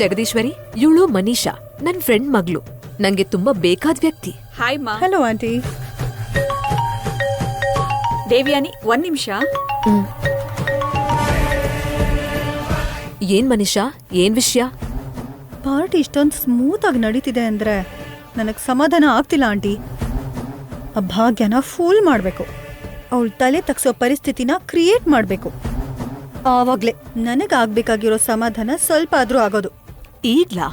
ಜಗದೀಶ್ವರಿ, ಇವಳು ಮನೀಷಾ, ನನ್ ಫ್ರೆಂಡ್ ಮಗಳು. ನಂಗೆ ತುಂಬಾ ಬೇಕಾದ ವ್ಯಕ್ತಿ. ಹಾಯ್ ಮಾ. Hello aunty. ದೇವ್ಯಾನಿ, 1 ನಿಮಿಷ. ಏನ್ ಮನೀಷಾ, ಏನ್ ವಿಷಯ? ಪಾರ್ಟಿ ಇಷ್ಟೊಂದು ಸ್ಮೂತ್ ಆಗಿ ನಡೀತಿದೆ ಅಂದ್ರೆ ನನಗ್ ಸಮಾಧಾನ ಆಗ್ತಿಲ್ಲ ಆಂಟಿ. ಆ ಭಾಗ್ಯನ ಫೂಲ್ ಮಾಡ್ಬೇಕು, ಅವಳ ತಲೆ ತಗ್ಸೋ ಪರಿಸ್ಥಿತಿನ ಕ್ರಿಯೇಟ್ ಮಾಡ್ಬೇಕು. ಆವಾಗ್ಲೇ ನನಗಾಗ್ಬೇಕಾಗಿರೋ ಸಮಾಧಾನ ಸ್ವಲ್ಪ ಆದ್ರೂ ಆಗೋದು. ಈಗ್ಲಾ?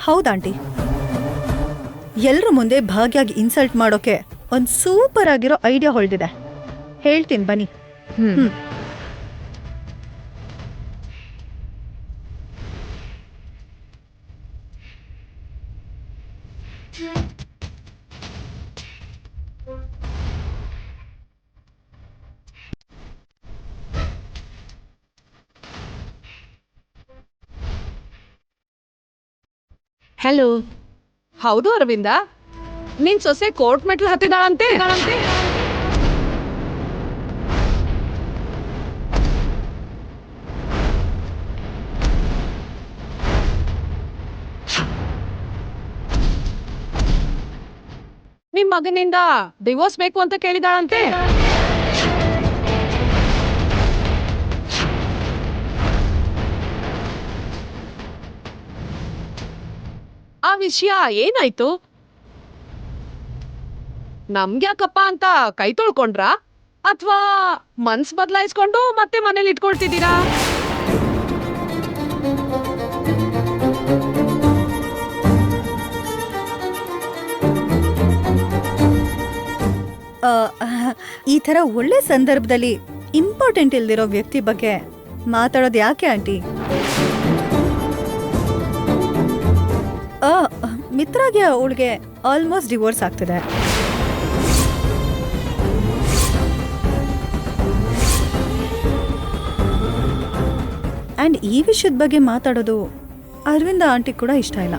ಹೌದಾಂಟಿ. ಎಲ್ರ ಮುಂದೆ ಭಾಗ್ಯಾಗಿ ಇನ್ಸಲ್ಟ್ ಮಾಡೋಕೆ ಒಂದ್ ಸೂಪರ್ ಆಗಿರೋ ಐಡಿಯಾ ಹೊಳ್ದಿದೆ, ಹೇಳ್ತೀನಿ ಬನ್ನಿ. ಹಲೋ. ಹೌದು ಅರವಿಂದ, ನಿನ್ ಸೊಸೆ ಕೋರ್ಟ್ ಮೆಟ್ಲು ಹತ್ತಿದಾಳಂತೆ. ನಿಮ್ ಮಗನಿಂದ ಡಿವೋರ್ಸ್ ಬೇಕು ಅಂತ ಕೇಳಿದಾಳಂತೆ. ಆ ವಿಷಯ ಏನಾಯ್ತು? ನಮ್ಗ್ಯಾಕಪ್ಪ ಅಂತ ಕೈ ತೊಳ್ಕೊಂಡ್ರಾ ಅಥವಾ ಮನ್ಸ್ ಬದಲಾಯಿಸ್ಕೊಂಡು ಮತ್ತೆ ಮನೇಲಿ ಇಟ್ಕೊಳ್ತಿದ್ದೀರಾ? ಈ ತರ ಒಳ್ಳೆ ಸಂದರ್ಭದಲ್ಲಿ ಇಂಪಾರ್ಟೆಂಟ್ ಇಲ್ದಿರೋ ವ್ಯಕ್ತಿ ಬಗ್ಗೆ ಮಾತಾಡೋದು ಯಾಕೆ ಆಂಟಿ? ಮಿತ್ರಾಗೆ ಅವಳಿಗೆ ಆಲ್ಮೋಸ್ಟ್ ಡಿವೋರ್ಸ್ ಆಗ್ತಿದೆ. ಅಂಡ್ ಈ ವಿಷಯದ ಬಗ್ಗೆ ಮಾತಾಡೋದು ಅರವಿಂದ ಆಂಟಿ ಕೂಡ ಇಷ್ಟ ಇಲ್ಲ.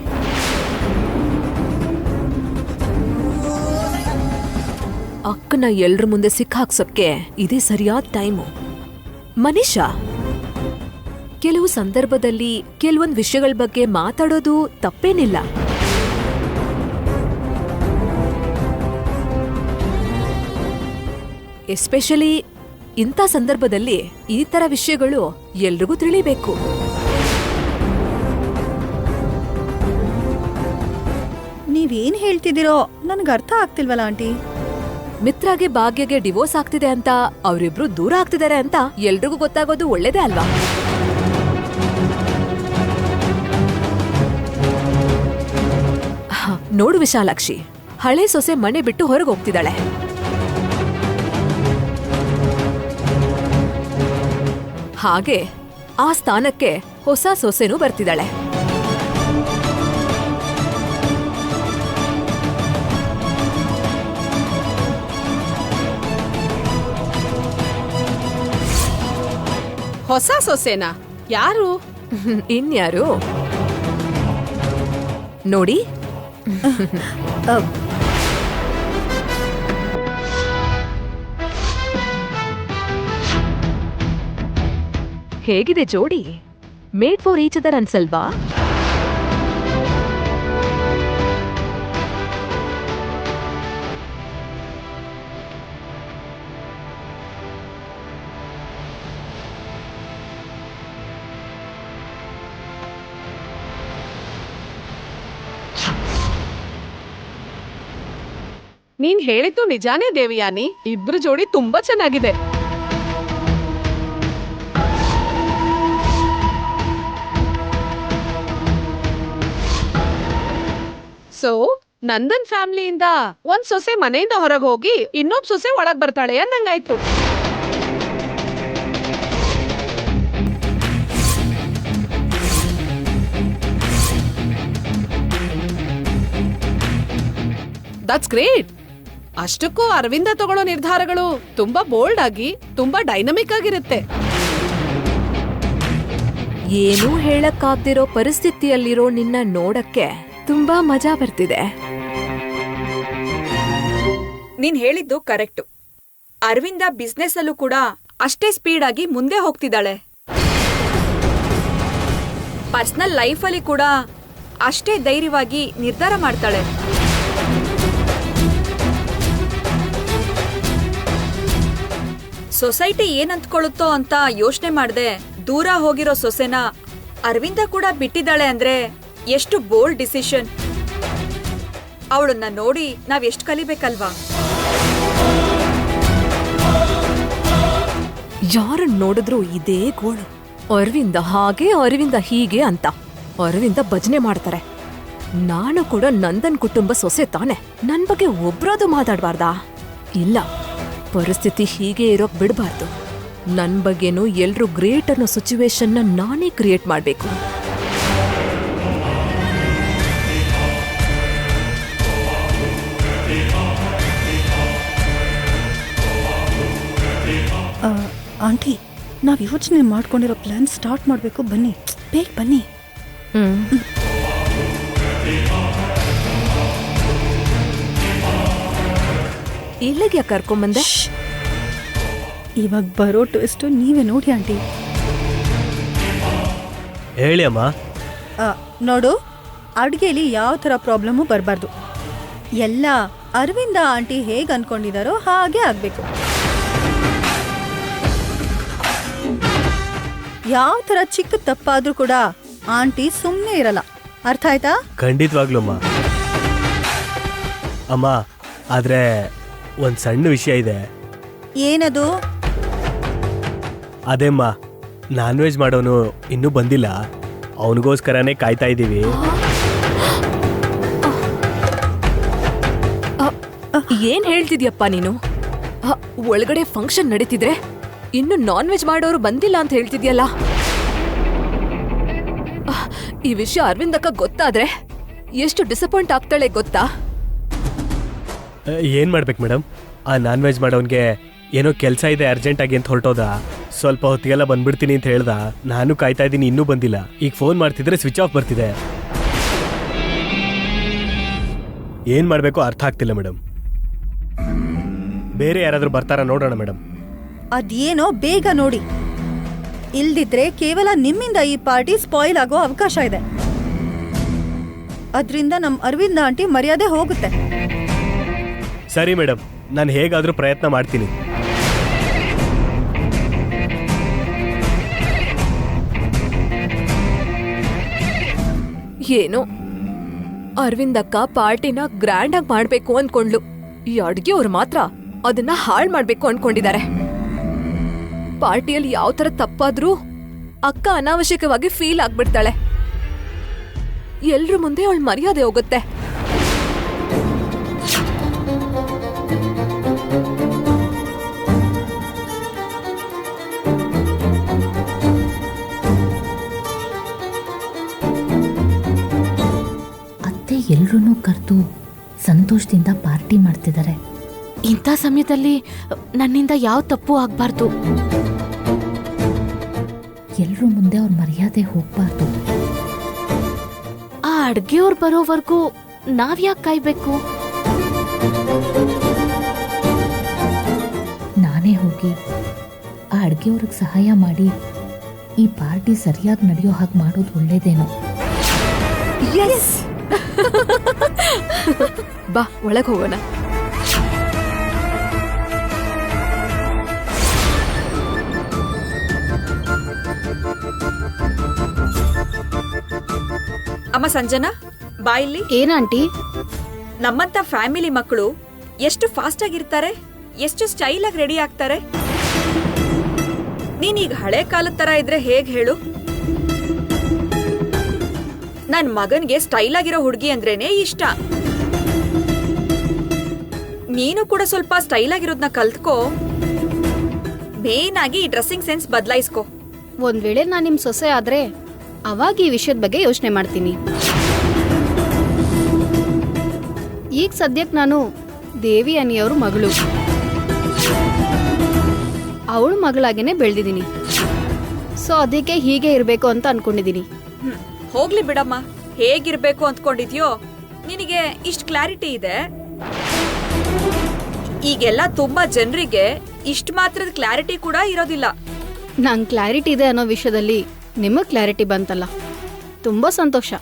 ಅಕ್ಕನ ಎಲ್ರ ಮುಂದೆ ಸಿಕ್ಕಾಕ್ಸಕ್ಕೆ ಇದೇ ಸರಿಯಾದ ಟೈಮು. ಮನೀಷಾ, ಕೆಲವು ಸಂದರ್ಭದಲ್ಲಿ ಕೆಲವೊಂದು ವಿಷಯಗಳ ಬಗ್ಗೆ ಮಾತಾಡೋದು ತಪ್ಪೇನಿಲ್ಲ. ಎಸ್ಪೆಷಲಿ ಇಂಥ ಸಂದರ್ಭದಲ್ಲಿ ಈ ತರ ವಿಷಯಗಳು ಎಲ್ರಿಗೂ ತಿಳಿಬೇಕು. ನೀವೇನ್ ಹೇಳ್ತಿದ್ದೀರೋ ನನ್ಗೆ ಅರ್ಥ ಆಗ್ತಿಲ್ವಲ್ಲ ಆಂಟಿ. ಮಿತ್ರಾಗೆ ಭಾಗ್ಯಗೆ ಡಿವೋರ್ಸ್ ಆಗ್ತಿದೆ ಅಂತ, ಅವರಿಬ್ರು ದೂರ ಆಗ್ತಿದ್ದಾರೆ ಅಂತ ಎಲ್ರಿಗೂ ಗೊತ್ತಾಗೋದು ಒಳ್ಳೇದೇ ಅಲ್ವಾ? ನೋಡು ವಿಶಾಲಾಕ್ಷಿ, ಹಳೆ ಸೊಸೆ ಮನೆ ಬಿಟ್ಟು ಹೊರಗೆ ಹೋಗ್ತಿದ್ದಾಳೆ. ಹಾಗೆ ಆ ಸ್ಥಾನಕ್ಕೆ ಹೊಸ ಸೊಸೆನೂ ಬರ್ತಿದ್ದಾಳೆ. ಹೊಸ ಸೊಸೆನಾ? ಯಾರು? ಇನ್ಯಾರು ನೋಡಿ. ಹೇಗಿದೆ ಜೋಡಿ? ಮೇಡ್ ಫಾರ್ ಈಚ್ ಅದರ್ ಅನ್ಸಲ್ವಾ? ನೀನ್ ಹೇಳಿದ್ದು ನಿಜಾನೇ ದೇವಯಾನಿ, ಇಬ್ರು ಜೋಡಿ ತುಂಬಾ ಚೆನ್ನಾಗಿದೆ. ಸೊ ನಂದನ್ ಫ್ಯಾಮಿಲಿಯಿಂದ ಒಂದ್ ಸೊಸೆ ಮನೆಯಿಂದ ಹೊರಗೆ ಹೋಗಿ ಇನ್ನೊಬ್ಬ ಸೊಸೆ ಒಳಗ್ ಬರ್ತಾಳೆ ಅನ್ನಂಗಾಯ್ತು. That's great. ಅಷ್ಟಕ್ಕೂ ಅರವಿಂದ ತಗೊಳ್ಳೋ ನಿರ್ಧಾರಗಳು ತುಂಬಾ ಬೋಲ್ಡ್ ಆಗಿ ತುಂಬಾ ಡೈನಮಿಕ್ ಆಗಿರುತ್ತೆ. ಏನೂ ಹೇಳಕ್ಕಾಗ್ದಿರೋ ಪರಿಸ್ಥಿತಿಯಲ್ಲಿರೋ ನಿನ್ನ ನೋಡಕ್ಕೆ ತುಂಬಾ ಮಜಾ ಬರ್ತಿದೆ. ನೀನ್ ಹೇಳಿದ್ದು ಕರೆಕ್ಟು. ಅರವಿಂದ ಬಿಸ್ನೆಸ್ ಅಲ್ಲೂ ಕೂಡ ಅಷ್ಟೇ ಸ್ಪೀಡ್ ಆಗಿ ಮುಂದೆ ಹೋಗ್ತಿದ್ದಾಳೆ. ಪರ್ಸನಲ್ ಲೈಫಲ್ಲಿ ಕೂಡ ಅಷ್ಟೇ ಧೈರ್ಯವಾಗಿ ನಿರ್ಧಾರ ಮಾಡ್ತಾಳೆ. ಸೊಸೈಟಿ ಏನ್ ಅಂದ್ಕೊಳ್ಳುತ್ತೋ ಅಂತ ಯೋಚನೆ ಮಾಡದೆ ದೂರ ಹೋಗಿರೋ ಸೊಸೆನ ಅರವಿಂದ ಕೂಡ ಬಿಟ್ಟಿದ್ದಾಳೆ ಅಂದ್ರೆ ಎಷ್ಟು ಬೋಲ್ಡ್ ಡಿಸಿಷನ್. ಅವಳನ್ನ ನೋಡಿ ನಾವ್ ಎಷ್ಟು ಕಲಿಬೇಕಲ್ವಾ. ಯಾರನ್ನ ನೋಡಿದ್ರು ಇದೇ ಗೋಳು. ಅರವಿಂದ ಹಾಗೆ, ಅರವಿಂದ ಹೀಗೆ ಅಂತ ಅರವಿಂದ ಭಜನೆ ಮಾಡ್ತಾರೆ. ನಾನು ಕೂಡ ನಂದನ್ ಕುಟುಂಬ ಸೊಸೆ ತಾನೆ, ನನ್ ಬಗ್ಗೆ ಒಬ್ರಾದು ಮಾತಾಡ್ಬಾರ್ದಾ? ಇಲ್ಲ, ಪರಿಸ್ಥಿತಿ ಹೀಗೆ ಇರೋಕ್ ಬಿಡಬಾರ್ದು. ನನ್ ಬಗ್ಗೆನೂ ಎಲ್ರೂ ಗ್ರೇಟ್ ಅನ್ನೋ ಸಿಚುವೇಶನ್ನ ನಾನೇ ಕ್ರಿಯೇಟ್ ಮಾಡ್ಬೇಕು. ಆಂಟಿ, ನಾವ್ ಯೋಚನೆ ಮಾಡ್ಕೊಂಡಿರೋ ಪ್ಲಾನ್ ಸ್ಟಾರ್ಟ್ ಮಾಡ್ಬೇಕು. ಬನ್ನಿ, ಬೇಗ ಬನ್ನಿ. ಇಲ್ಲಿಗೆ ಕರ್ಕೊಂಬಂದೆ. ಇವಾಗ ಬರೋ ಟ್ವಿಸ್ಟ್ ನೀವೇ ನೋಡಿ ಆಂಟಿ. ಹೇಳಿ ಅಮ್ಮ. ನೋಡು, ಅಡ್ಗೆಲಿ ಯಾವ ಥರ ಪ್ರಾಬ್ಲಮ್ಮು ಬರಬಾರ್ದು. ಎಲ್ಲ ಅರವಿಂದ ಆಂಟಿ ಹೇಗೆ ಅನ್ಕೊಂಡಿದಾರೋ ಹಾಗೆ ಆಗ್ಬೇಕು. ಯಾವ ಥರ ಚಿಕ್ಕ ತಪ್ಪಾದ್ರೂ ಕೂಡ ಆಂಟಿ ಸುಮ್ಮನೆ ಇರಲ್ಲ. ಅರ್ಥ ಆಯ್ತಾ? ಖಂಡಿತವಾಗ್ಲೂ ಅಮ್ಮ. ಅಮ್ಮ, ಆದ್ರೆ ಒಂದು ಸಣ್ಣ ವಿಷಯ ಇದೆ. ಏನದು? ಅದೇಮ್ಮ, ನಾನ್ ವೆಜ್ ಮಾಡೋನು ಇನ್ನೂ ಬಂದಿಲ್ಲ. ಅವನಿಗೋಸ್ಕರನೇ ಕಾಯ್ತಾ ಇದ್ದೀವಿ. ಏನ್ ಹೇಳ್ತಿದ್ಯಪ್ಪ ನೀನು? ಒಳಗಡೆ ಫಂಕ್ಷನ್ ನಡೀತಿದ್ರೆ ಇನ್ನು ನಾನ್ ವೆಜ್ ಮಾಡೋರು ಬಂದಿಲ್ಲ ಅಂತ ಹೇಳ್ತಿದ್ಯಲ್ಲ. ಈ ವಿಷಯ ಅರವಿಂದಕ್ಕ ಗೊತ್ತಾದ್ರೆ ಎಷ್ಟು ಡಿಸಪಾಯಿಂಟ್ ಆಗ್ತಾಳೆ ಗೊತ್ತಾ? ಏನ್ ಮಾಡ್ಬೇಕು ಮೇಡಮ್? ಆ ನಾನ್ ವೆಜ್ ಮಾಡೋನ್ಗೆ ಏನೋ ಕೆಲಸ ಇದೆ ಅರ್ಜೆಂಟಾಗಿ ಅಂತ ಹೊರಟೋದ. ಸ್ವಲ್ಪ ಹೊತ್ತಿಗೆಲ್ಲ ಬಂದ್ಬಿಡ್ತೀನಿ ಅಂತ ಹೇಳ್ದ. ನಾನು ಕಾಯ್ತಾ ಇದ್ದೀನಿ, ಇನ್ನೂ ಬಂದಿಲ್ಲ. ಈಗ ಫೋನ್ ಮಾಡ್ತಿದ್ರೆ ಸ್ವಿಚ್ ಆಫ್ ಬರ್ತಿದೆ. ಏನ್ ಮಾಡ್ಬೇಕು ಅರ್ಥ ಆಗ್ತಿಲ್ಲ ಮೇಡಮ್. ಬೇರೆ ಯಾರಾದ್ರೂ ಬರ್ತಾರ ನೋಡೋಣ ಮೇಡಮ್. ಅದೇನೋ ಬೇಗ ನೋಡಿ, ಇಲ್ದಿದ್ರೆ ಕೇವಲ ನಿಮ್ಮಿಂದ ಈ ಪಾರ್ಟಿ ಸ್ಪಾಯಿಲ್ ಆಗೋ ಅವಕಾಶ ಇದೆ. ಅದರಿಂದ ನಮ್ ಅರವಿಂದ ಆಂಟಿ ಮರ್ಯಾದೆ ಹೋಗುತ್ತೆ. ಸರಿ ಮೇಡಮ್, ನಾನು ಹೇಗಾದ್ರೂ ಪ್ರಯತ್ನ ಮಾಡ್ತೀನಿ. ಏನು ಅರವಿಂದಕ್ಕ ಪಾರ್ಟಿನ ಗ್ರ್ಯಾಂಡ್ ಆಗಿ ಮಾಡ್ಬೇಕು ಅನ್ಕೊಂಡ್ಲು. ಈ ಅಡ್ಗೆ ಅವ್ರು ಮಾತ್ರ ಅದನ್ನ ಹಾಳ್ ಮಾಡ್ಬೇಕು ಅನ್ಕೊಂಡಿದ್ದಾರೆ. ಪಾರ್ಟಿಯಲ್ಲಿ ಯಾವ ತರ ತಪ್ಪಾದ್ರೂ ಅಕ್ಕ ಅನಾವಶ್ಯಕವಾಗಿ ಫೀಲ್ ಆಗ್ಬಿಡ್ತಾಳೆ. ಎಲ್ರ ಮುಂದೆ ಅವಳ ಮರ್ಯಾದೆ ಹೋಗುತ್ತೆ. ಅತ್ತೆ ಎಲ್ರೂ ಕರೆದು ಸಂತೋಷದಿಂದ ಪಾರ್ಟಿ ಮಾಡ್ತಿದ್ದಾರೆ. ಇಂಥ ಸಮಯದಲ್ಲಿ ನನ್ನಿಂದ ಯಾವ ತಪ್ಪು ಆಗ್ಬಾರ್ದು. ಎಲ್ರೂ ಮುಂದೆ ಅವ್ರ ಮರ್ಯಾದೆ ಹೋಗ್ಬಾರ್ದು. ಆ ಅಡ್ಗೆಯವ್ರು ಬರೋವರೆಗೂ ನಾವ್ಯಾಕೆ ಕಾಯ್ಬೇಕು? ನಾನೇ ಹೋಗಿ ಆ ಅಡ್ಗೆಯವ್ರಿಗೆ ಸಹಾಯ ಮಾಡಿ ಈ ಪಾರ್ಟಿ ಸರಿಯಾಗಿ ನಡೆಯೋ ಹಾಗೆ ಮಾಡೋದು ಒಳ್ಳೇದೇನೋ. ಬಾ, ಒಳಗ್ ಹೋಗೋಣ. ಅಮ್ಮ ಸಂಜನಾ, ಬಾ ಇಲ್ಲಿ. ಏನಂಟಿ? ನಮ್ಮಂತ ಫ್ಯಾಮಿಲಿ ಮಕ್ಕಳು ಎಷ್ಟು ಫಾಸ್ಟ್ ಆಗಿರ್ತಾರೆ, ಎಷ್ಟು ಸ್ಟೈಲ್ ಆಗಿ ರೆಡಿ ಆಗ್ತಾರೆ. ನೀನೀಗ ಹಳೆ ಕಾಲದ ತರ ಇದ್ರೆ ಹೇಗ್ ಹೇಳು? ನನ್ ಮಗನ್ಗೆ ಸ್ಟೈಲ್ ಆಗಿರೋ ಹುಡುಗಿ ಅಂದ್ರೇನೆ ಇಷ್ಟ. ನೀನು ಕೂಡ ಸ್ವಲ್ಪ ಸ್ಟೈಲ್ ಆಗಿರೋದನ್ನ ಕಲ್ತ್ಕೋ. ಮೇನ್ ಆಗಿ ಈ ಡ್ರೆಸ್ಸಿಂಗ್ ಸೆನ್ಸ್ ಬದಲಾಯಿಸ್ಕೋ. ಒಂದ್ ವೇಳೆ ನಾನ್ ನಿಮ್ ಸೊಸೆ ಆದ್ರೆ ಅವಾಗ ಈ ವಿಷಯದ ಬಗ್ಗೆ ಯೋಚನೆ ಮಾಡ್ತೀನಿ. ಈಗ ಸದ್ಯಕ್ಕೆ ನಾನು ದೇವಿ ಅನಿಯವ್ರ ಮಗಳು, ಅವಳ ಮಗಳಾಗೇನೆ ಬೆಳೆದಿದ್ದೀನಿ. ಸೊ ಅದಕ್ಕೆ ಹೀಗೆ ಇರಬೇಕು ಅಂತ ಅನ್ಕೊಂಡಿದ್ದೀನಿ. ಹೋಗ್ಲಿ ಬಿಡಮ್ಮ, ಹೇಗಿರ್ಬೇಕು ಅಂದ್ಕೊಂಡಿದ್ಯೋ ನಿನಗೆ ಇಷ್ಟ ಕ್ಲಾರಿಟಿ ಇದೆ. ಈಗೆಲ್ಲ ತುಂಬಾ ಜನರಿಗೆ ಇಷ್ಟ ಮಾತ್ರದ ಕ್ಲಾರಿಟಿ ಕೂಡ ಇರೋದಿಲ್ಲ. ನಂಗೆ ಕ್ಲಾರಿಟಿ ಇದೆ ಅನ್ನೋ ವಿಷಯದಲ್ಲಿ ನಿಮಗ್ ಕ್ಲಾರಿಟಿ ಬಂತಲ್ಲ, ತುಂಬಾ ಸಂತೋಷ.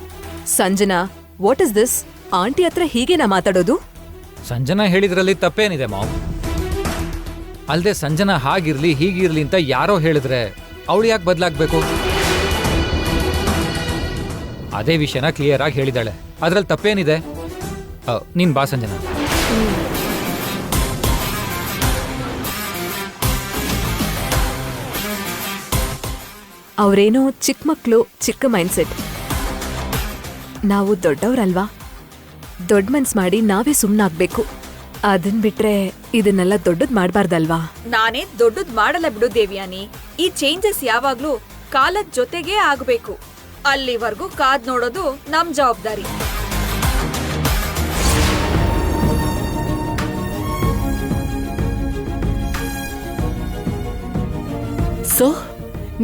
Sanjana, what is this? Aunty ಹತ್ರ ಹೀಗೇನಾ ಮಾತಾಡೋದು? ಸಂಜನಾ ಹೇಳಿದ್ರಲ್ಲಿ ತಪ್ಪೇನಿದೆ ಮಾಮ್? ಅಲ್ದೆ ಸಂಜನಾ ಹಾಗಿರ್ಲಿ ಹೀಗಿರ್ಲಿ ಅಂತ ಯಾರೋ ಹೇಳಿದ್ರೆ ಅವಳು ಯಾಕೆ ಬದಲಾಗ್ಬೇಕು? ಅದೇ ವಿಷಯನ ಕ್ಲಿಯರ್ ಆಗಿ ಹೇಳಿದಾಳೆ, ಅದ್ರಲ್ಲಿ ತಪ್ಪೇನಿದೆ? ನೀನ್ ಬಾ ಸಂಜನಾ. ಅವ್ರೇನೋ ಚಿಕ್ಕ ಮಕ್ಕಳು, ಚಿಕ್ಕ ಮೈಂಡ್ಸೆಟ್. ನಾವು ದೊಡ್ಡವ್ರಲ್ವಾ, ದೊಡ್ಡ ಮನ್ಸ್ ಮಾಡಿ ನಾವೇ ಸುಮ್ನಾಗ್ಬೇಕು. ಅದನ್ ಬಿಟ್ರೆ ಇದನ್ನೆಲ್ಲ ದೊಡ್ಡದ್ ಮಾಡ್ಬಾರ್ದಲ್ವಾ? ನಾನೇ ದೊಡ್ಡದ್ ಮಾಡಲ್ಲ ಬಿಡು ದೇವ್ಯಾನಿ. ಈ ಚೇಂಜಸ್ ಯಾವಾಗ್ಲೂ ಕಾಲದ ಜೊತೆಗೇ ಆಗ್ಬೇಕು. ಅಲ್ಲಿವರೆಗೂ ಕಾದ್ ನೋಡೋದು ನಮ್ ಜವಾಬ್ದಾರಿ. ಸೊ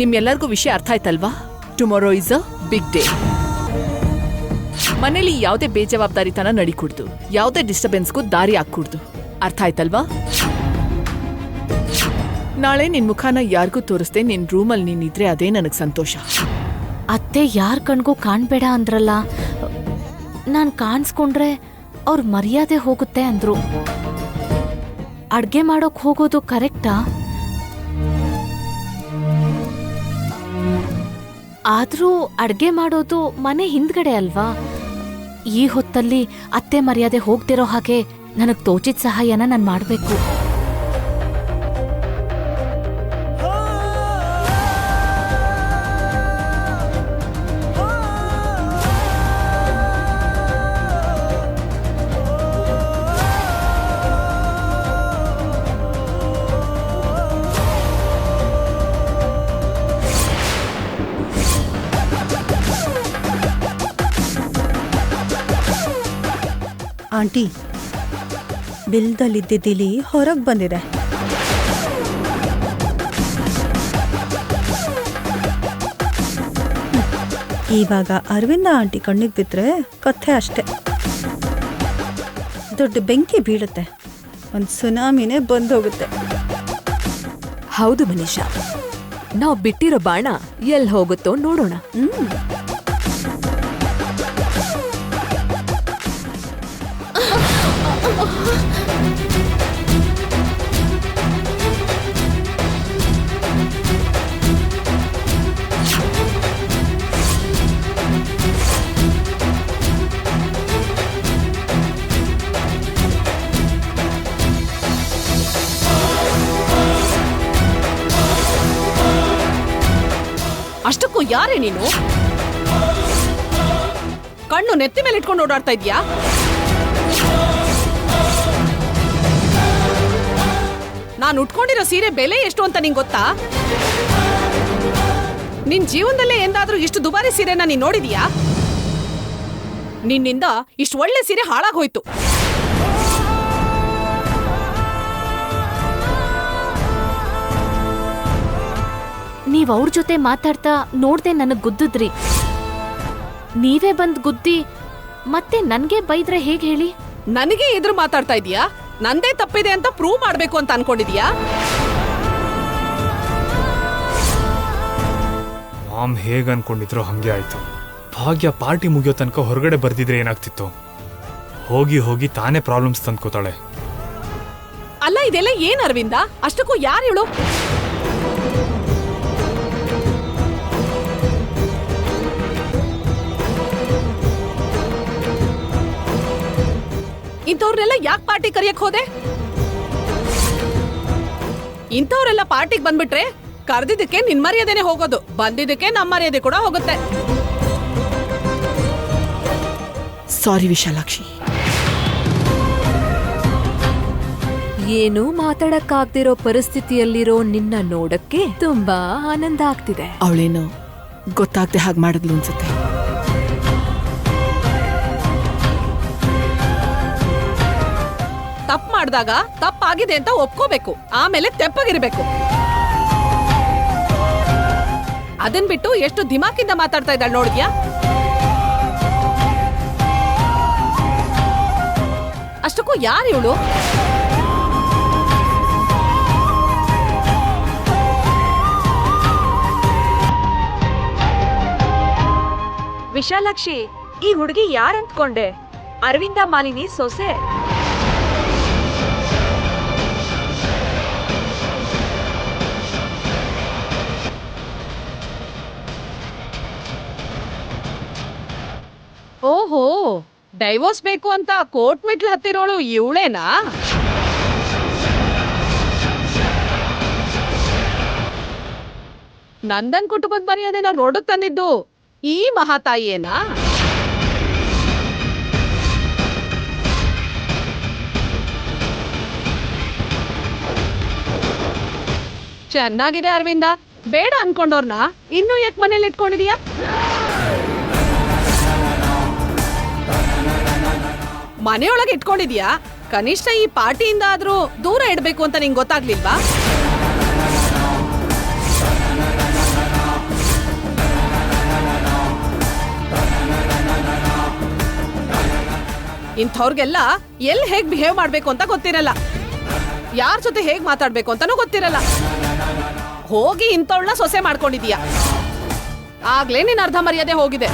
ನಿಮ್ಮೆಲ್ಲರಿಗೂ ವಿಷಯ ಅರ್ಥ ಆಯ್ತಲ್ವಾ? Tomorrow is a big day. ಮನೇಲಿ ಯಾವುದೇ ಬೇಜವಾಬ್ದಾರಿತನ ನಡಿಕೂಡ್ದು, ಯಾವುದೇ ಡಿಸ್ಟರ್ಬೆನ್ಸ್ಗೂ ದಾರಿ ಹಾಕೂಡ್ದು. ಅರ್ಥ ಆಯ್ತಲ್ವಾ? ನಾಳೆ ನಿನ್ ಮುಖಾನ ಯಾರಿಗೂ ತೋರಿಸ್ದೆ ನಿನ್ ರೂಮಲ್ಲಿ ನೀನಿದ್ರೆ ಅದೇ ನನಗ್ ಸಂತೋಷ. ಅತ್ತೆ ಯಾರ್ ಕಣ್ಗೂ ಕಾಣ್ಬೇಡ ಅಂದ್ರಲ್ಲ, ನಾನ್ ಕಾಣಿಸ್ಕೊಂಡ್ರೆ ಅವ್ರ ಮರ್ಯಾದೆ ಹೋಗುತ್ತೆ ಅಂದ್ರು. ಅಡ್ಗೆ ಮಾಡೋಕ್ ಹೋಗೋದು ಕರೆಕ್ಟಾ? ಆದ್ರೂ ಅಡ್ಗೆ ಮಾಡೋದು ಮನೆ ಹಿಂದ್ಗಡೆ ಅಲ್ವಾ? ಈ ಹೊತ್ತಲ್ಲಿ ಅತ್ತೆ ಮರ್ಯಾದೆ ಹೋಗ್ತಿರೋ ಹಾಗೆ ನನಗ್ ತೋಚಿದ ಸಹಾಯನ ನಾನ್ ಮಾಡ್ಬೇಕು. ಆಂಟಿ, ಬಿಲ್ದಲ್ಲಿದ್ದಿದ್ದಿಲಿ ಹೊರಗೆ ಬಂದಿದೆ. ಇವಾಗ ಅರವಿಂದ ಆಂಟಿ ಕಣ್ಣಿಗೆ ಬಿದ್ದರೆ ಕಥೆ ಅಷ್ಟೆ. ದೊಡ್ಡ ಬೆಂಕಿ ಬೀಳುತ್ತೆ, ಒಂದು ಸುನಾಮಿನೇ ಬಂದೋಗುತ್ತೆ. ಹೌದು ಮನೀಷಾ, ನಾವು ಬಿಟ್ಟಿರೋ ಬಾಣ ಎಲ್ಲಿ ಹೋಗುತ್ತೋ ನೋಡೋಣ. ಅಷ್ಟಕ್ಕೂ ಯಾರೇ ನೀನು? ಕಣ್ಣು ನೆತ್ತಿ ಮೇಲೆ ಇಟ್ಕೊಂಡು ಓಡಾಡ್ತಾ ಇದ್ಯಾ? ನಾನು ಉಟ್ಕೊಂಡಿರೋ ಸೀರೆ ಬೆಲೆ ಎಷ್ಟು ಅಂತ ನಿಂಗೆ ಗೊತ್ತಾ? ನಿನ್ ಜೀವನದಲ್ಲೇ ಎಂದಾದ್ರೂ ಇಷ್ಟು ದುಬಾರಿ ಸೀರೆನ ನೀನ್ ನೋಡಿದೀಯಾ? ನಿನ್ನಿಂದ ಇಷ್ಟು ಒಳ್ಳೆ ಸೀರೆ ಹಾಳಾಗೋಯ್ತು. ನೀವ್ ಅವ್ರ ಜೊತೆ ಮಾತಾಡ್ತಾ ನೋಡ್ದೆ ನನಗ್ ಗುದ್ದಿದ್ರಿ. ನೀವೇ ಬಂದ್ ಗುದ್ದಿ ಮತ್ತೆ ನನ್ಗೆ ಬೈದ್ರೆ ಹೇಗ್ ಹೇಳಿ? ನನಗೆ ಎದುರು ಮಾತಾಡ್ತಾ ಇದೀಯಾ? ನಂದೇ ತಪ್ಪಿದೆ ಅಂತ ಪ್ರೂವ್ ಮಾಡ್ಬೇಕು ಅಂತ ಅನ್ಕೊಂಡಿದ್ಯಾ? ಮಾಮ್ ಹೇಗೆ ಅನ್ಕೊಂಡಿದ್ರು ಹಂಗೆ ಆಯ್ತು. ಭಾಗ್ಯ ಪಾರ್ಟಿ ಮುಗಿಯೋ ತನಕ ಹೊರಗಡೆ ಬರ್ದಿದ್ರೆ ಏನಾಗ್ತಿತ್ತು? ಹೋಗಿ ಹೋಗಿ ತಾನೇ ಪ್ರಾಬ್ಲಮ್ಸ್ ತಂದ್ಕೋತಾಳೆ. ಅಲ್ಲ, ಇದೆಲ್ಲ ಏನ್ ಅರವಿಂದ? ಅಷ್ಟಕ್ಕೂ ಯಾರು ಹೇಳು? ಇಂಥವ್ರನ್ನೆಲ್ಲ ಯಾಕೆ ಪಾರ್ಟಿ ಕರಿಯಕ್ ಹೋದೆ? ಇಂಥವ್ರೆಲ್ಲ ಪಾರ್ಟಿಗೆ ಬಂದ್ಬಿಟ್ರೆ ಕರೆದಿದ್ದಕ್ಕೆ ನಿನ್ ಮರ್ಯಾದೆನೆ ಹೋಗೋದು, ಬಂದಿದ್ದಕ್ಕೆ ನಮ್ಮ ಮರ್ಯಾದೆ ಕೂಡ ಹೋಗುತ್ತೆ. ಸಾರಿ ವಿಶಾಲಾಕ್ಷಿ. ಏನೂ ಮಾತಾಡಕ್ಕಾಗ್ದಿರೋ ಪರಿಸ್ಥಿತಿಯಲ್ಲಿರೋ ನಿನ್ನ ನೋಡಕ್ಕೆ ತುಂಬಾ ಆನಂದ ಆಗ್ತಿದೆ. ಅವಳೇನು ಗೊತ್ತಾಗ್ದೆ ಹಾಗೆ ಮಾಡಿದ್ಲು ಅನ್ಸುತ್ತೆ. ತಪ್ಪು ಮಾಡಿದಾಗ ತಪ್ಪಾಗಿದೆ ಅಂತ ಒಪ್ಕೋಬೇಕು, ಆಮೇಲೆ ತೆಪ್ಪಗಿರ್ಬೇಕು. ಅದನ್ ಬಿಟ್ಟು ಎಷ್ಟು ದಿಮಾಕಿಂದ ಮಾತಾಡ್ತಾ ಇದ್ದಾಳೆ ನೋಡಿದ್ಯಾ? ಅಷ್ಟಕ್ಕೂ ಯಾರು ಇವಳು? ವಿಶಾಲಾಕ್ಷಿ, ಈ ಹುಡುಗಿ ಯಾರಂತ್ಕೊಂಡೆ? ಅರವಿಂದ ಮಾಲಿನಿ ಸೊಸೆ. ಓಹೋ, ಡೈವೋರ್ಸ್ ಬೇಕು ಅಂತ ಕೋರ್ಟ್ ಮೆಟ್ಲು ಹತ್ತಿರೋಳು ಇವಳೇನಾ? ನಂದನ್ ಕುಟುಂಬದ ಮರ್ಯಾದೆನ ರೋಡಕ್ ತಂದಿದ್ದು ಈ ಮಹಾತಾಯಿಯೇನಾ? ಚೆನ್ನಾಗಿದೆ ಅರವಿಂದ. ಬೇಡ ಅನ್ಕೊಂಡವ್ರನ್ನ ಇನ್ನೂ ಯಾಕೆ ಮನೇಲಿ ಇಟ್ಕೊಂಡಿದೀಯಾ? ಮನೆಯೊಳಗೆ ಇಟ್ಕೊಂಡಿದ್ಯಾ? ಕನಿಷ್ಠ ಈ ಪಾರ್ಟಿಯಿಂದ ಆದ್ರೂ ದೂರ ಇಡ್ಬೇಕು ಅಂತ ನಿಂಗೆ ಗೊತ್ತಾಗ್ಲಿಲ್ವಾ? ಇಂಥವ್ರಿಗೆಲ್ಲ ಎಲ್ಲಿ ಹೇಗ್ ಬಿಹೇವ್ ಮಾಡ್ಬೇಕು ಅಂತ ಗೊತ್ತಿರಲ್ಲ, ಯಾರ ಜೊತೆ ಹೇಗ್ ಮಾತಾಡ್ಬೇಕು ಅಂತಾನೂ ಗೊತ್ತಿರಲ್ಲ. ಹೋಗಿ ಇಂಥವಳನ್ನ ಸೊಸೆ ಮಾಡ್ಕೊಂಡಿದೀಯ, ಆಗ್ಲೇ ನಿನ್ ಅರ್ಧ ಮರ್ಯಾದೆ ಹೋಗಿದೆ.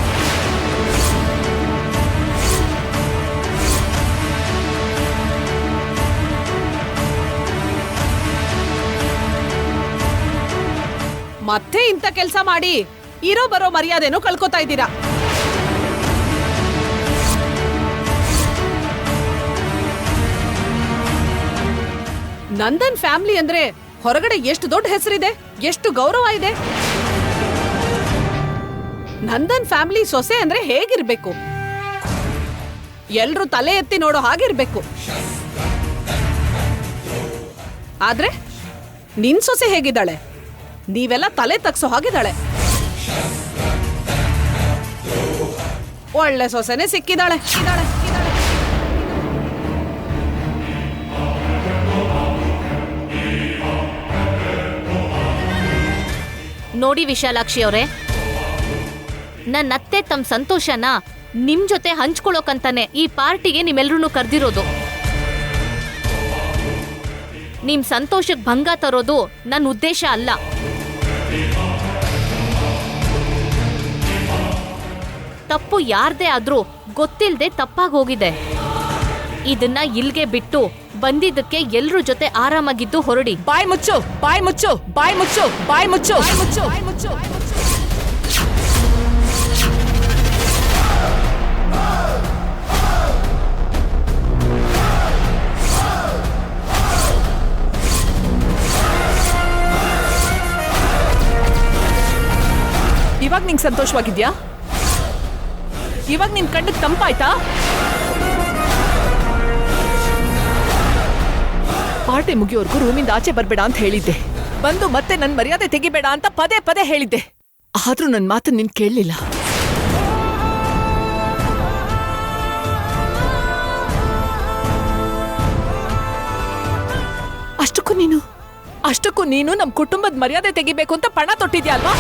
ಮತ್ತೆ ಇಂಥ ಕೆಲ್ಸ ಮಾಡಿ ಇರೋ ಬರೋ ಮರ್ಯಾದೆನೂ ಕಳ್ಕೊತಾ ಇದ್ದೀರಾ. ನಂದನ್ ಫ್ಯಾಮಿಲಿ ಅಂದ್ರೆ ಹೊರಗಡೆ ಎಷ್ಟು ದೊಡ್ಡ ಹೆಸರಿದೆ, ಎಷ್ಟು ಗೌರವ ಇದೆ. ನಂದನ್ ಫ್ಯಾಮಿಲಿ ಸೊಸೆ ಅಂದ್ರೆ ಹೇಗಿರ್ಬೇಕು? ಎಲ್ರೂ ತಲೆ ಎತ್ತಿ ನೋಡೋ ಹಾಗಿರ್ಬೇಕು. ಆದ್ರೆ ನಿನ್ ಸೊಸೆ ಹೇಗಿದ್ದಾಳೆ? ನೀವೆಲ್ಲ ತಲೆ ತಗ್ಸೋ ಹಾಗಿದ್ದಾಳೆ. ಒಳ್ಳೆ ಸೊಸೆನೆ ಸಿಕ್ಕಿದಾಳೆ. ನೋಡಿ ವಿಶಾಲಾಕ್ಷಿ ಅವರೇ, ನನ್ನ ಅತ್ತೆ ತಮ್ಮ ಸಂತೋಷನ ನಿಮ್ ಜೊತೆ ಹಂಚ್ಕೊಳ್ಳೋಕಂತಾನೆ ಈ ಪಾರ್ಟಿಗೆ ನಿಮ್ಮೆಲ್ರೂ ಕರೆದಿರೋದು. ನಿಮ್ ಸಂತೋಷಕ್ಕೆ ಭಂಗ ತರೋದು ನನ್ನ ಉದ್ದೇಶ ಅಲ್ಲ. ತಪ್ಪು ಯಾರ್ದೇ ಆದ್ರೂ ಗೊತ್ತಿಲ್ಲದೆ ತಪ್ಪಾಗಿ ಹೋಗಿದೆ. ಇದನ್ನ ಇಲ್ಗೆ ಬಿಟ್ಟು ಬಂದಿದ್ದಕ್ಕೆ ಎಲ್ರ ಜೊತೆ ಆರಾಮಾಗಿದ್ದು ಹೊರಡಿ. ಬಾಯ್ ಮುಚ್ಚು, ಬಾಯ್ ಮುಚ್ಚು, ಬಾಯ್ ಮುಚ್ಚು, ಬಾಯ್ ಮುಚ್ಚು, ಬಾಯ್ ಮುಚ್ಚು, ಬಾಯ್ ಮುಚ್ಚು. ಇವಾಗ ನಿಂಗೆ ಸಂತೋಷವಾಗಿದ್ಯಾ? ಇವಾಗ ನಿನ್ ಕಣ್ಣಿಗೆ ತಂಪಾಯ್ತಾ? ಪಾರ್ಟಿ ಮುಗಿಯೋರ್ಗೂ ರೂಮಿಂದ ಆಚೆ ಬರ್ಬೇಡ ಅಂತ ಹೇಳಿದ್ದೆ. ಬಂದು ಮತ್ತೆ ನನ್ ಮರ್ಯಾದೆ ತೆಗಿಬೇಡ ಅಂತ ಪದೇ ಪದೇ ಹೇಳಿದ್ದೆ. ಆದ್ರೂ ನನ್ ಮಾತು ನಿನ್ ಕೇಳಲಿಲ್ಲ. ಅಷ್ಟಕ್ಕೂ ನೀನು ನಮ್ ಕುಟುಂಬದ ಮರ್ಯಾದೆ ತೆಗಿಬೇಕು ಅಂತ ಪಣ ತೊಟ್ಟಿದ್ಯಾ ಅಲ್ವಾ?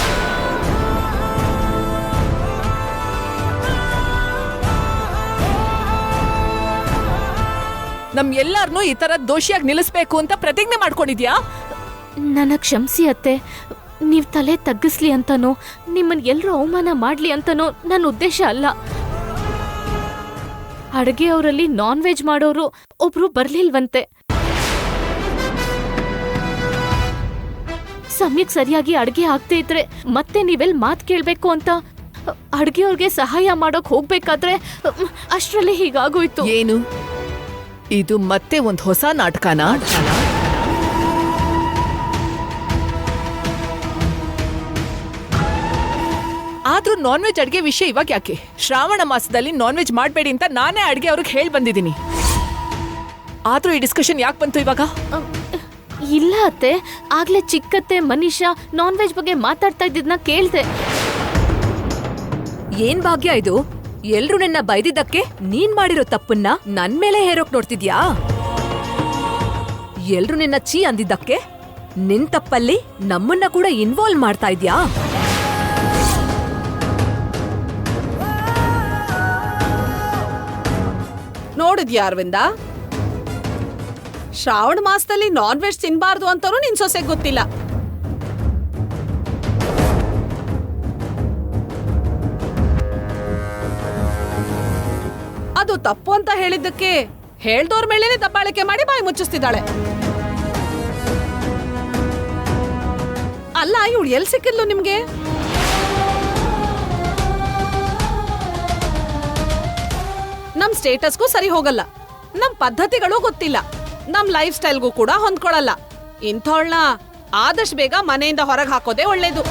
ನಮ್ ಎಲ್ಲಾರ್ನೂ ಈ ತರ ದೋಷಿಯಾಗಿ ನಿಲ್ಲಿಸ್ಬೇಕು ಅಂತ ಪ್ರತಿಜ್ಞೆ ಮಾಡ್ಕೊಂಡಿದ್ಯಾ? ನನ್ನ ಕ್ಷಮಿಸಿ ಅತ್ತೆ. ನೀವ್ ತಲೆ ತಗ್ಗಿಸ್ಲಿ ಅಂತನೋ ನಿಮ್ಮನ್ ಎಲ್ರೂ ಅವಮಾನ ಮಾಡ್ಲಿ ಅಂತನೋ ನನ್ನ ಉದ್ದೇಶ ಅಲ್ಲ. ಅಡುಗೆ ಅವರಲ್ಲಿ ನಾನ್ ವೆಜ್ ಮಾಡೋರು ಒಬ್ರು ಬರ್ಲಿಲ್ವಂತೆ. ಸಮಯಕ್ಕೆ ಸರಿಯಾಗಿ ಅಡ್ಗೆ ಆಗ್ತಾ ಇದ್ರೆ ಮತ್ತೆ ನೀವೆಲ್ ಮಾತ್ ಕೇಳ್ಬೇಕು ಅಂತ ಅಡ್ಗೆಯವ್ರಿಗೆ ಸಹಾಯ ಮಾಡೋಕ್ ಹೋಗ್ಬೇಕಾದ್ರೆ ಅಷ್ಟ್ರಲ್ಲಿ ಹೀಗಾಗೋಯ್ತು. ಏನು ಇದು ಮತ್ತೆ ಒಂದ್ ಹೊಸ ನಾಟಕನಾ? ಆದ್ರೂ ನಾನ್ ವೆಜ್ ಅಡ್ಗೆ ವಿಷಯ ಇವಾಗ ಯಾಕೆ? ಶ್ರಾವಣ ಮಾಸದಲ್ಲಿ ನಾನ್ ವೆಜ್ ಮಾಡ್ಬೇಡಿ ಅಂತ ನಾನೇ ಅಡ್ಗೆ ಅವ್ರಿಗೆ ಹೇಳ್ ಬಂದಿದ್ದೀನಿ. ಆದ್ರೂ ಈ ಡಿಸ್ಕಷನ್ ಯಾಕೆ ಬಂತು ಇವಾಗ? ಇಲ್ಲ ಅತ್ತೆ, ಆಗ್ಲೇ ಚಿಕ್ಕತ್ತೆ ಮನೀಷಾ ನಾನ್ ವೆಜ್ ಬಗ್ಗೆ ಮಾತಾಡ್ತಾ ಇದ್ದಿದ್ನ ಕೇಳ್ದೆ. ಏನ್ ಭಾಗ್ಯ ಇದು? ಎಲ್ರು ನಿನ್ನ ಬೈದಿದ್ದಕ್ಕೆ ನೀನ್ ಮಾಡಿರೋ ತಪ್ಪನ್ನ ನನ್ ಮೇಲೆ ಹೇರೋಕ್ ನೋಡ್ತಿದ್ಯಾ? ಎಲ್ರು ನಿನ್ನ ಚೀ ಅಂದಿದ್ದಕ್ಕೆ ನಿನ್ ತಪ್ಪಲ್ಲಿ ನಮ್ಮನ್ನ ಕೂಡ ಇನ್ವಾಲ್ವ್ ಮಾಡ್ತಾ ಇದ್ಯಾ? ನೋಡಿದ್ಯಾ ಅರವಿಂದ, ಶ್ರಾವಣ ಮಾಸದಲ್ಲಿ ನಾನ್ ವೆಜ್ ತಿನ್ಬಾರ್ದು ಅಂತನೂ ನಿನ್ ಸೊಸೆಗೆ ಗೊತ್ತಿಲ್ಲ. ತಪ್ಪು ಅಂತ ಹೇಳಿದ್ದಕ್ಕೆ ಹೇಳ್ದೋರ್ ಮೇಲೇನೆ ದಬ್ಬಾಳಿಕೆ ಮಾಡಿ ಬಾಯಿ ಮುಚ್ಚಿಸ್ತಿದ್ದಾಳೆ. ಅಲ್ಲ, ಇವಳು ಎಲ್ಲಿ ಸಿಕ್ಕಿದ್ಲು ನಿಮ್ಗೆ? ನಮ್ ಸ್ಟೇಟಸ್ಗೂ ಸರಿ ಹೋಗಲ್ಲ, ನಮ್ ಪದ್ಧತಿಗಳು ಗೊತ್ತಿಲ್ಲ, ನಮ್ ಲೈಫ್ ಸ್ಟೈಲ್ಗೂ ಕೂಡ ಹೊಂದ್ಕೊಳಲ್ಲ. ಇಂಥವಳನ್ನ ಆದಷ್ಟು ಬೇಗ ಮನೆಯಿಂದ ಹೊರಗೆ ಹಾಕೋದೇ ಒಳ್ಳೇದು.